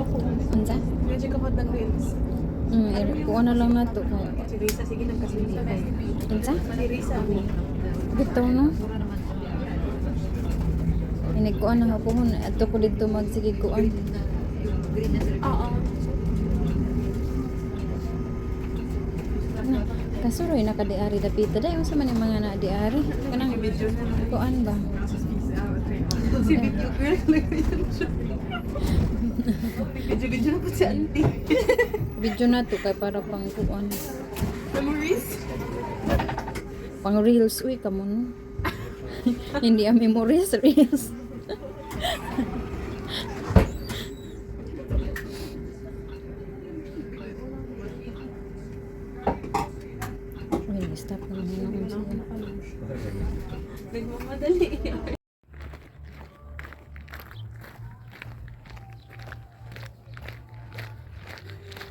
Unsa? Medyo kapag ng reels. Kuha na lang nato kay. Si Risa, sige nang kasilita. Unsa? Si Risa. Bitaw no. Inigkuan na hapon adto ko dito magsige kuan. Oo. Kasuroy na kadiari dapita day unsa man yung mga naadiari kanang kuan ba? Si video girl. Video na po si auntie. Video na to kay para pang kuan. Memories. Pang reels uy kamo no. Hindi ang memories reels. Uy, stop na naman ako siya. Nagmamadali.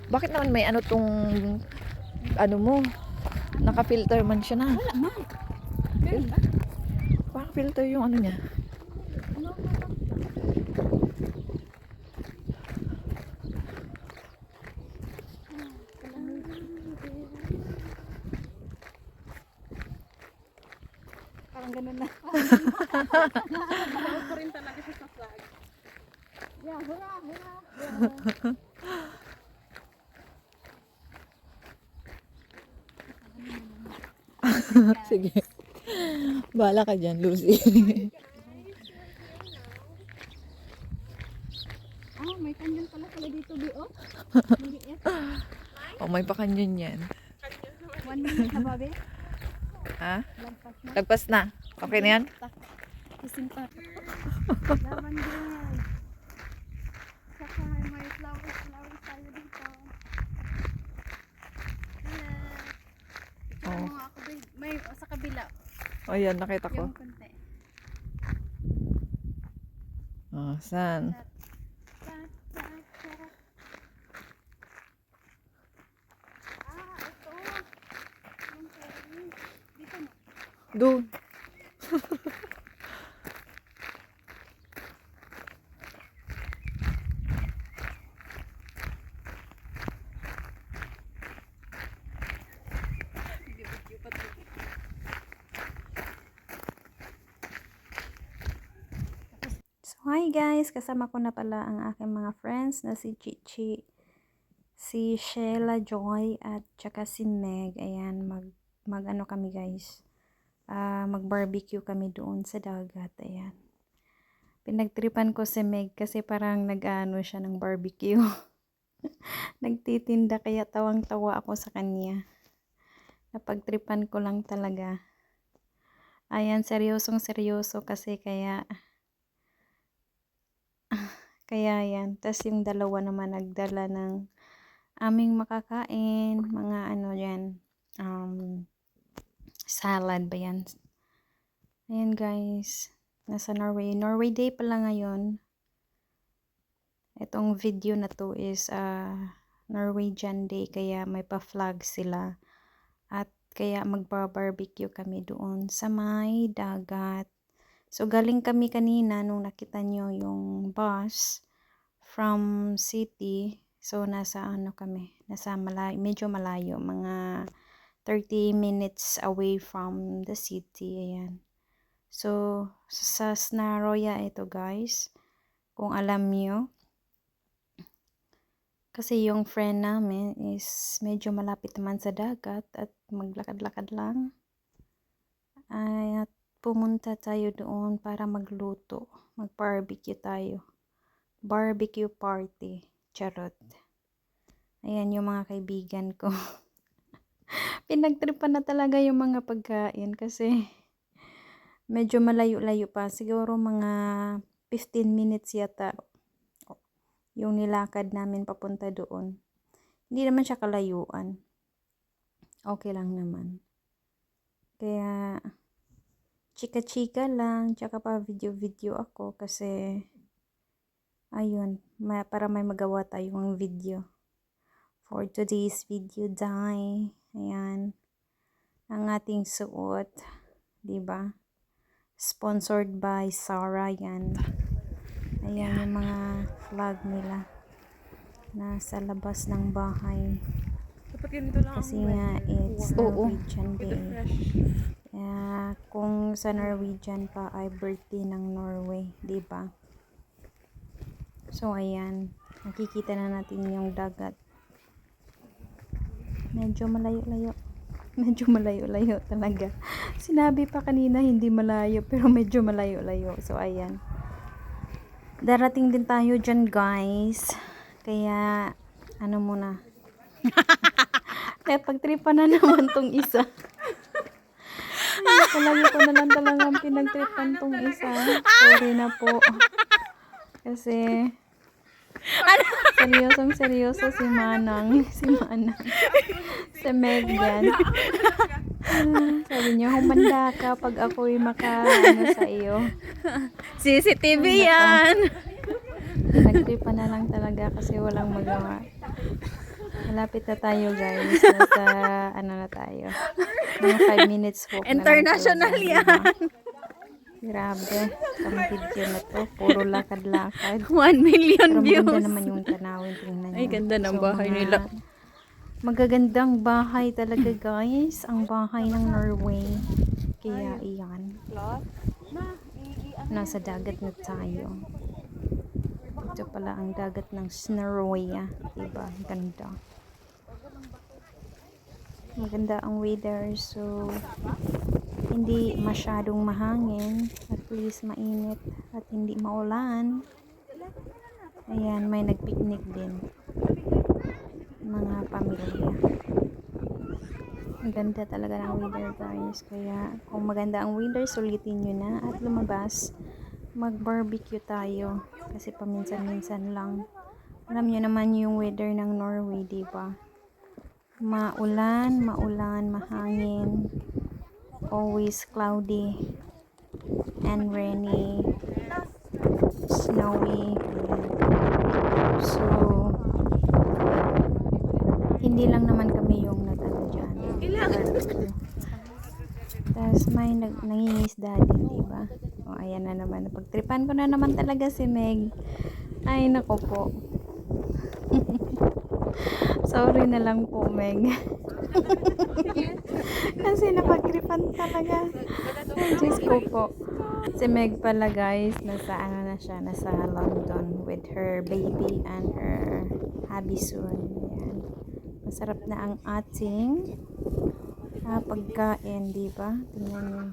Bakit naman may ano tong ano mo? Naka-filter man siya na. Wala man. Parang filter yung ano niya. Parang ganun na. Nakakabawag ko rin talaga siya sa flag. Yeah, hura, hura. Sige. Bahala ka dyan, Lucy. Ah, may kanyan pala dito, Bio. Maliit. Oh, may pakanyon yan. 1 minute na, babe. Ha? Lagpas na. Lagpas na. Okay na yan? Kising pa. Laban din. Saka may flowers tayo dito. Hello. Ito Oh. mo ako, babe. May sa kabila. Oh, yan. Nakita ko. Yung konti. Oh, saan? Chat, chat, chat. Ah, ito. Yung fairy. Dito mo. Doon. So, hi guys! Kasama ko na pala ang aking mga friends na si Chichi, si Sheila Joy, at saka si Meg. Ayan, mag ano kami guys. Mag-barbecue kami doon sa dagat. Ayan. Pinagtripan ko si Meg kasi parang nag-ano siya ng barbecue. Nagtitinda kaya tawang-tawa ako sa kanya. Napagtripan ko lang talaga. Ayan, seryosong seryoso kasi kaya yan. Tas yung dalawa naman nagdala ng aming makakain, mga ano yan, salad ba yan. Ayan guys, nasa Norway Day pala ngayon. Itong video na to is Norwegian Day, kaya may pa-flag sila. At kaya magba-barbecue kami doon sa may dagat. So, galing kami kanina nung nakita nyo yung bus from city. So, nasa ano kami, nasa malayo, medyo malayo, mga 30 minutes away from the city. Ayan. So, sa Snaroya ito guys, kung alam nyo. Kasi yung friend namin is medyo malapit naman sa dagat at maglakad-lakad lang. At pumunta tayo doon para magluto, mag-barbecue tayo. Barbecue party. Charot. Ayan yung mga kaibigan ko. Pinagtripan na talaga yung mga pagkain kasi medyo malayo-layo pa. Siguro mga 15 minutes yata yung nilakad namin papunta doon. Hindi naman siya kalayuan. Okay lang naman. Kaya chika-chika lang, tsaka pa video-video ako kasi ayun, para may magawa tayong video for today's video day. Ayan, ang ating suot, diba? Sponsored by Sarah yan. Ayan yung mga flag nila. nasa labas ng bahay. Dapat ganito lang Kasi ang nga, it's Oo. Norwegian with the Day. fresh. Kaya, kung sa Norwegian pa ay birthday ng Norway, di ba? So, ayan. Nakikita na natin yung dagat. Medyo malayo-layo. Medyo malayo-layo talaga. Sinabi pa kanina hindi malayo, pero medyo malayo-layo. So, ayan. Darating din tayo dyan, guys. Kaya, ano muna. Kaya pagtripan na naman tong isa. Ay, palagi ko na lang talagang pinagtripan tong isa. Sorry na po. Kasi, seryoso si Manang. Si Manang. Si Megan. Sabi niya, humanda ka pag ako'y ano sa iyo. CCTV Ay, nako. yan! Pinagtripan na lang talaga kasi walang magawa. Malapit na tayo, guys. Nasa, ano na tayo. Mga 5 minutes walk na lang International talaga, yan. diba? Grabe. Ang video na to. Puro lakad-lakad. 1 million Pero maganda views. naman yung tanawin. Tingnan nyo. Ay, ganda ng bahay mga nila. Magagandang bahay talaga, guys. Ang bahay ng Norway. Kaya, iyan. Nasa dagat na tayo. Ito pala ang dagat ng Norway. Diba? Ganda. Maganda ang weather. So, hindi masyadong mahangin. At least mainit. At hindi maulan. Ayan, may nagpicnic din. Mga pamilya. Ang ganda talaga ng weather, guys. Kaya, kung maganda ang weather, sulitin nyo na at lumabas. Mag-barbecue tayo. Kasi paminsan-minsan lang. Alam nyo naman yung weather ng Norway, diba? Maulan, mahangin. Always cloudy. And rainy. Snowy. So, hindi lang naman kami yung nag-ano dyan. Barbecue. Tapos may nangingisda din, diba? O, ayan na naman. Pagtripan ko na naman talaga si Meg. Ay, nako po. Sorry na lang po, Meg. Kasi napagtripan talaga. Ay, Diyos ko po. Si Meg pala, guys, nasa ano na siya, nasa London with her baby and her hubby soon. Ayan. Masarap na ang ating pagkain, di ba? Tingnan niyo.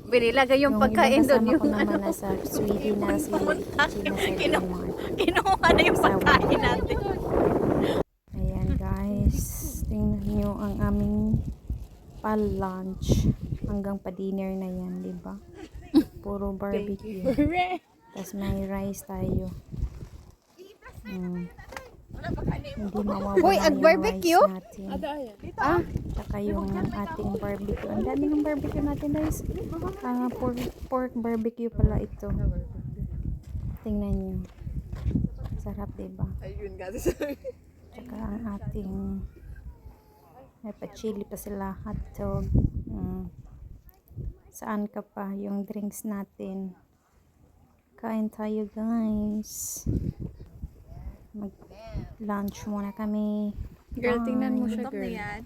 Binilagay yung pagkain doon. Yung Yung ko naman nasa Sweden na si China kinuha na yung pagkain natin. Ayan, guys. Tingnan niyo ang aming pal-lunch. Hanggang pa-dinner na yan, di ba? Puro barbecue. Tapos may rice tayo. Hindi mawawala Hoy, yung barbecue? rice natin. Ah, Tsaka yung ating barbecue. Ang dami ng barbecue natin, guys. Pork barbecue pala ito. Tingnan nyo. Sarap, diba? Ayun, guys. Tsaka ang ating may pa-chili pa sila, hotdog. Saan ka pa? Yung drinks natin. Kain tayo, guys. Mag lunch muna kami. girl, tingnan mo Bye. siya, girl.